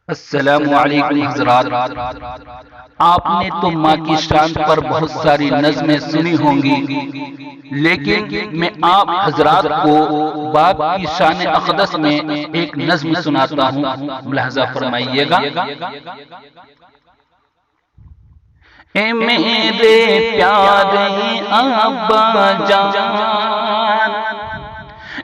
السلام علیکم حضرات، آپ نے تو ماں کی شان پر بہت ساری نظمیں سنی ہوں گی، لیکن میں آپ حضرات کو باپ کی شان اقدس میں ایک نظم سناتا ہوں، ملاحظہ فرمائیے گا۔ اے میرے پیارے ابا جان،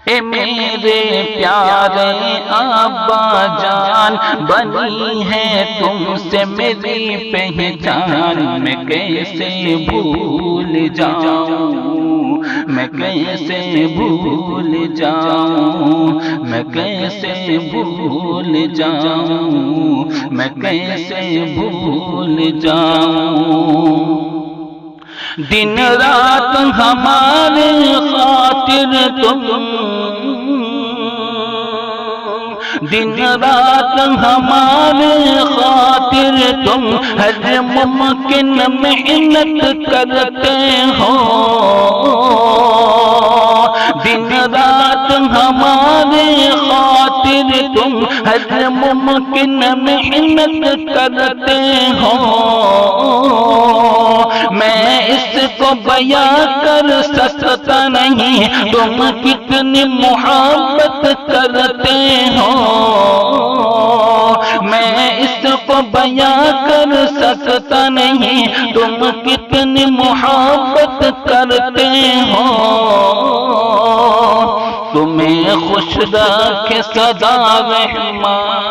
اے میرے پیارے ابا جان، بنی ہے تم سے میری پہچان، میں کیسے بھول جاؤں، میں کیسے بھول جاؤں، میں کیسے بھول جاؤں، میں کیسے بھول جاؤں۔ دن رات ہمارے خاطر تم، دن رات ہمارے خاطر تم ہر ممکن محنت کرتے ہو، دن رات ہمارے خاطر تم ہر ممکن محنت کرتے ہو۔ میں اس کو بیان کر سکتا نہیں تم کتنی محبت کرتے ہو، میں اس کو بیان کر سکتا نہیں تم کتنی محبت کرتے ہو۔ تمہیں خوش رکھے سدا رحمان،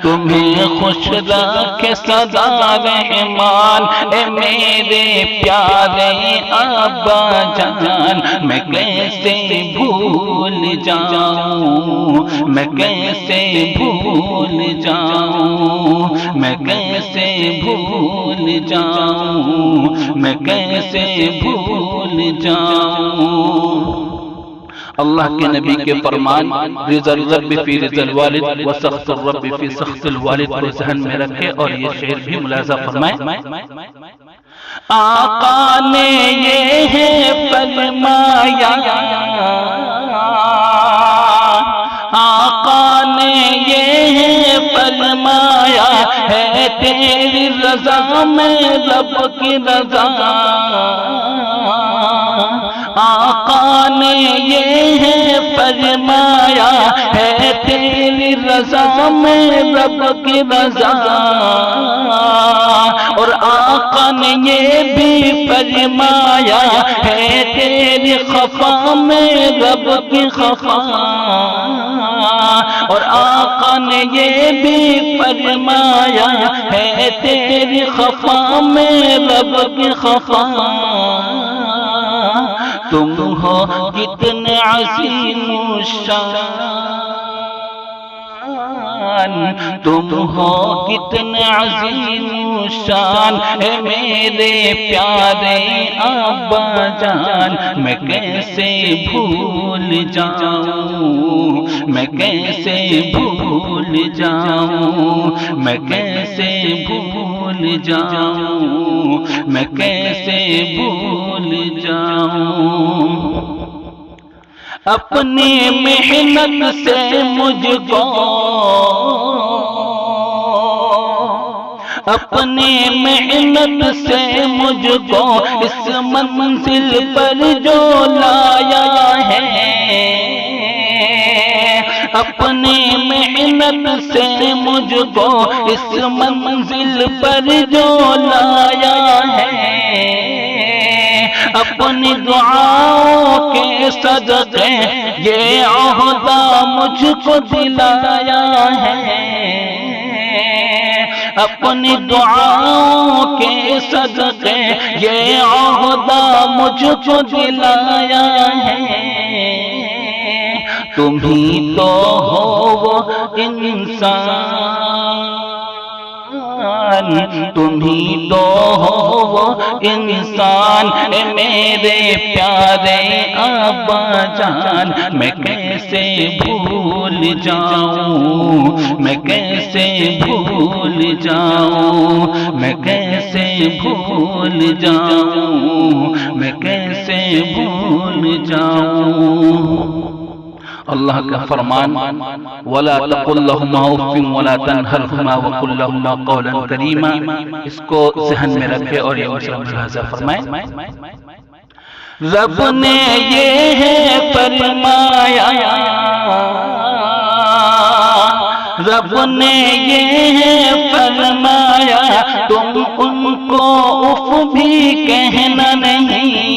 تمہیں خوش رکھے سدا رحمان، اے میرے پیارے ابا جان، میں کیسے بھول جاؤں، میں کیسے بھول جاؤں، میں کیسے بھول جاؤں، میں کیسے بھول جاؤں۔ اللہ کے نبی کے فرمان رضا الرب فی رضا الوالد و سخط الرب فی سخط الوالد کو ذہن میں رکھے اور یہ شعر بھی ملاحظہ فرمائیں۔ آقا نے یہ ہے فرمایا، آقا نے یہ ہے فرمایا، ہے تیری رضا میں رب کی رضا، آقا نے یہ ہے فرمایا، ہے تیری رضا میں رب کی رضا، اور آقا نے یہ بھی فرمایا، ہے تیری خفا میں رب کی خفا، اور آقا نے یہ بھی فرمایا، ہے تیری خفا میں رب کی خفا۔ تم ہو کتنے عظیم الشان، تم ہو کتنے عظیم الشان، اے میرے پیارے ابا جان، میں کیسے بھول جاؤں، میں کیسے بھول جاؤں، میں کیسے بھول جاؤں، میں کیسے بھول جاؤں۔ اپنی محنت سے مجھ کو، اپنی محنت سے مجھ کو اس منزل پر جو لایا ہے، اپنی محنت سے مجھ کو اس منزل پر جو لایا ہے، اپنی دعاؤں کے صدقے یہ عہدہ مجھ کو دلایا ہے، اپنی دعاؤں کے صدقے یہ عہدہ مجھ کو دلایا ہے۔ تم ہی تو ہو وہ انسان، تم ہی تو ہو وہ انسان، اے میرے پیارے ابا جان، میں کیسے بھول جاؤں، میں کیسے بھول جاؤں، میں کیسے بھول جاؤں، میں کیسے بھول جاؤں۔ اللہ کا فرمان وَلَا تَقُلْ لَهُمَا أُفٍّ وَلَا تَنْهَرْهُمَا وَقُلْ لَهُمَا قَوْلًا كَرِيمًا، اس کو ذہن میں رکھے اور یہ ملاحظہ فرمائیں۔ رب نے یہ ہے فرمایا، رب نے یہ ہے فرمایا، تم ان کو اف بھی کہنا نہیں۔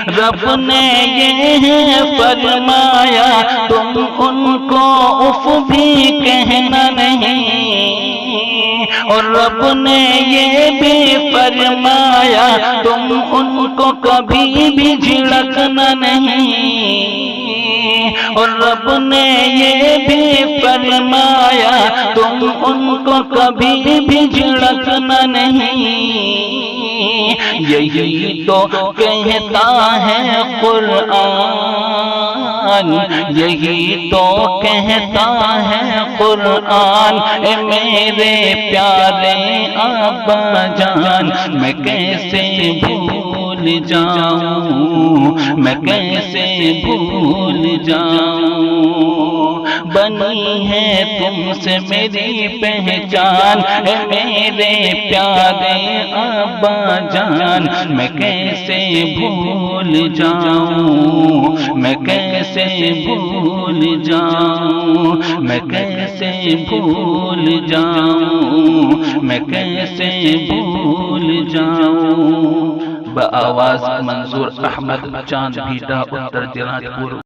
رب نے یہ ہے فرمایا، تم ان کو اف بھی کہنا نہیں۔ اور رب نے یہ بھی فرمایا، تم ان کو کبھی بھی جھڑکنا نہیں۔ اور رب نے یہ بھی فرمایا، تم ان کو کبھی بھی جھڑکنا نہیں۔ یہی تو کہتا ہے قرآن، یہی تو کہتا ہے قرآن، اے میرے پیارے ابا جان، میں کیسے بھول جاؤں، میں کیسے بھول جاؤں۔ بنی ہے تم سے میری پہچان، اے میرے پیارے ابا جان، میں کیسے بھول جاؤں، میں کیسے بھول جاؤں، میں کیسے بھول جاؤں، میں کیسے بھول جاؤں۔ بآواز منظور احمد چاند بیٹا اتر دناج پور۔